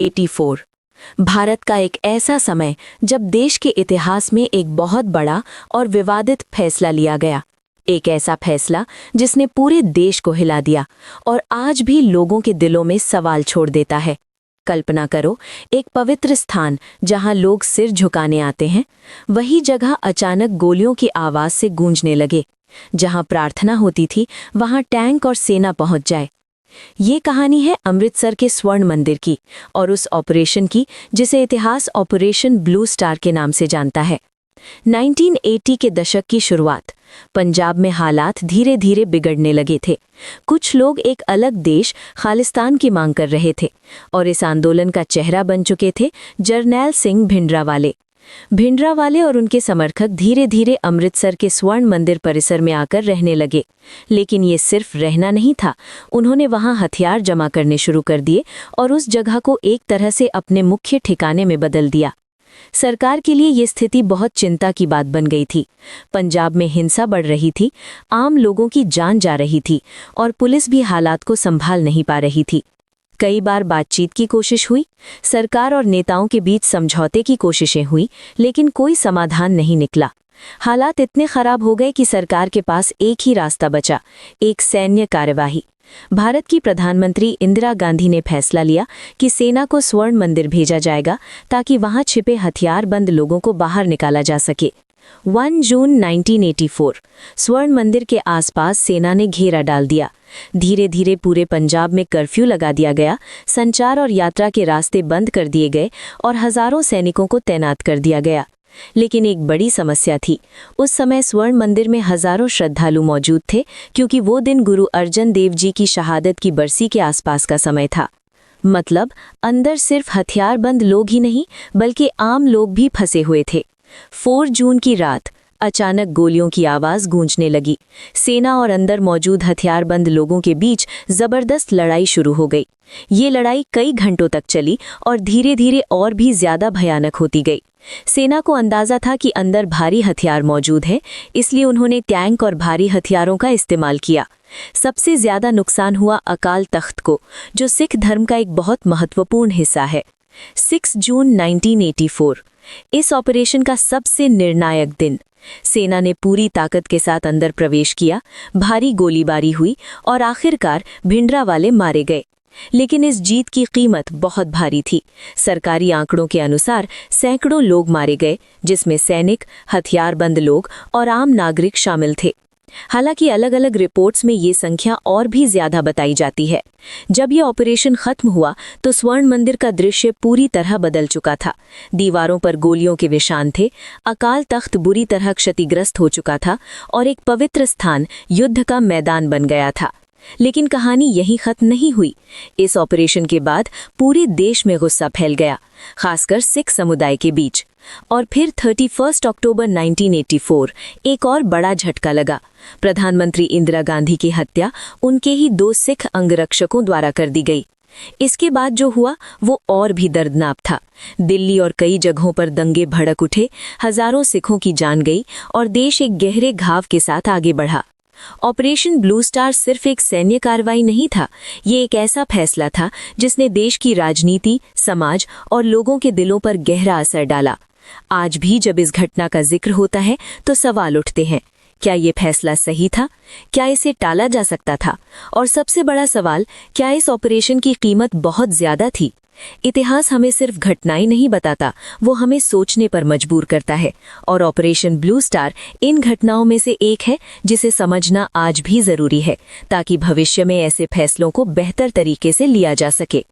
1984 भारत का एक ऐसा समय जब देश के इतिहास में एक बहुत बड़ा और विवादित फैसला लिया गया। एक ऐसा फैसला जिसने पूरे देश को हिला दिया और आज भी लोगों के दिलों में सवाल छोड़ देता है। कल्पना करो, एक पवित्र स्थान जहां लोग सिर झुकाने आते हैं, वही जगह अचानक गोलियों की आवाज से गूंजने लगे। जहां प्रार्थना होती थी वहां टैंक और सेना पहुंच जाए। ये कहानी है अमृतसर के स्वर्ण मंदिर की और उस ऑपरेशन की जिसे इतिहास ऑपरेशन ब्लू स्टार के नाम से जानता है। 1980 के दशक की शुरुआत। पंजाब में हालात धीरे धीरे बिगड़ने लगे थे। कुछ लोग एक अलग देश खालिस्तान की मांग कर रहे थे और इस आंदोलन का चेहरा बन चुके थे जरनैल सिंह भिंडरावाले और उनके समर्थक धीरे धीरे अमृतसर के स्वर्ण मंदिर परिसर में आकर रहने लगे। लेकिन ये सिर्फ रहना नहीं था, उन्होंने वहां हथियार जमा करने शुरू कर दिए और उस जगह को एक तरह से अपने मुख्य ठिकाने में बदल दिया। सरकार के लिए ये स्थिति बहुत चिंता की बात बन गई थी। पंजाब में हिंसा बढ़ रही थी, आम लोगों की जान जा रही थी और पुलिस भी हालात को संभाल नहीं पा रही थी। कई बार बातचीत की कोशिश हुई, सरकार और नेताओं के बीच समझौते की कोशिशें हुई, लेकिन कोई समाधान नहीं निकला। हालात इतने खराब हो गए कि सरकार के पास एक ही रास्ता बचा, एक सैन्य कार्यवाही। भारत की प्रधानमंत्री इंदिरा गांधी ने फैसला लिया कि सेना को स्वर्ण मंदिर भेजा जाएगा ताकि वहां छिपे हथियारबंद लोगों को बाहर निकाला जा सके। 1 जून 1984 स्वर्ण मंदिर के आसपास सेना ने घेरा डाल दिया। धीरे धीरे पूरे पंजाब में कर्फ्यू लगा दिया गया, संचार और यात्रा के रास्ते बंद कर दिए गए और हजारों सैनिकों को तैनात कर दिया गया। लेकिन एक बड़ी समस्या थी। उस समय स्वर्ण मंदिर में हजारों श्रद्धालु मौजूद थे क्योंकि वो दिन गुरु अर्जन देव जी की शहादत की बरसी के आसपास का समय था। मतलब अंदर सिर्फ हथियारबंद लोग ही नहीं बल्कि आम लोग भी फंसे हुए थे। 4 जून की रात अचानक गोलियों की आवाज गूंजने लगी। सेना और अंदर मौजूद हथियारबंद लोगों के बीच जबरदस्त लड़ाई शुरू हो गई। ये लड़ाई कई घंटों तक चली और धीरे धीरे और भी ज्यादा भयानक होती गई। सेना को अंदाजा था कि अंदर भारी हथियार मौजूद है, इसलिए उन्होंने टैंक और भारी हथियारों का इस्तेमाल किया। सबसे ज्यादा नुकसान हुआ अकाल तख्त को, जो सिख धर्म का एक बहुत महत्वपूर्ण हिस्सा है। 6 जून 1984 इस ऑपरेशन का सबसे निर्णायक दिन। सेना ने पूरी ताकत के साथ अंदर प्रवेश किया, भारी गोलीबारी हुई और आखिरकार भिंडरावाले मारे गए। लेकिन इस जीत की कीमत बहुत भारी थी। सरकारी आंकड़ों के अनुसार सैकड़ों लोग मारे गए, जिसमें सैनिक, हथियारबंद लोग और आम नागरिक शामिल थे। हालांकि अलग अलग रिपोर्ट्स में ये संख्या और भी ज्यादा बताई जाती है। जब ये ऑपरेशन खत्म हुआ तो स्वर्ण मंदिर का दृश्य पूरी तरह बदल चुका था। दीवारों पर गोलियों के निशान थे, अकाल तख्त बुरी तरह क्षतिग्रस्त हो चुका था और एक पवित्र स्थान युद्ध का मैदान बन गया था। लेकिन कहानी यहीं खत्म नहीं हुई। इस ऑपरेशन के बाद पूरे देश में गुस्सा फैल गया, खासकर सिख समुदाय के बीच। और फिर 31 अक्टूबर 1984 एक और बड़ा झटका लगा। प्रधानमंत्री इंदिरा गांधी की हत्या उनके ही 2 सिख अंगरक्षकों द्वारा कर दी गई। इसके बाद जो हुआ वो और भी दर्दनाक था। दिल्ली और कई जगहों पर दंगे भड़क उठे, हजारों सिखों की जान गई और देश एक गहरे घाव के साथ आगे बढ़ा। ऑपरेशन ब्लू स्टार सिर्फ एक सैन्य कार्रवाई नहीं था, ये एक ऐसा फैसला था जिसने देश की राजनीति, समाज और लोगों के दिलों पर गहरा असर डाला। आज भी जब इस घटना का जिक्र होता है तो सवाल उठते हैं, क्या ये फैसला सही था? क्या इसे टाला जा सकता था? और सबसे बड़ा सवाल, क्या इस ऑपरेशन की कीमत बहुत ज्यादा थी? इतिहास हमें सिर्फ घटनाएं नहीं बताता, वो हमें सोचने पर मजबूर करता है। और ऑपरेशन ब्लू स्टार इन घटनाओं में से एक है जिसे समझना आज भी जरूरी है, ताकि भविष्य में ऐसे फैसलों को बेहतर तरीके से लिया जा सके।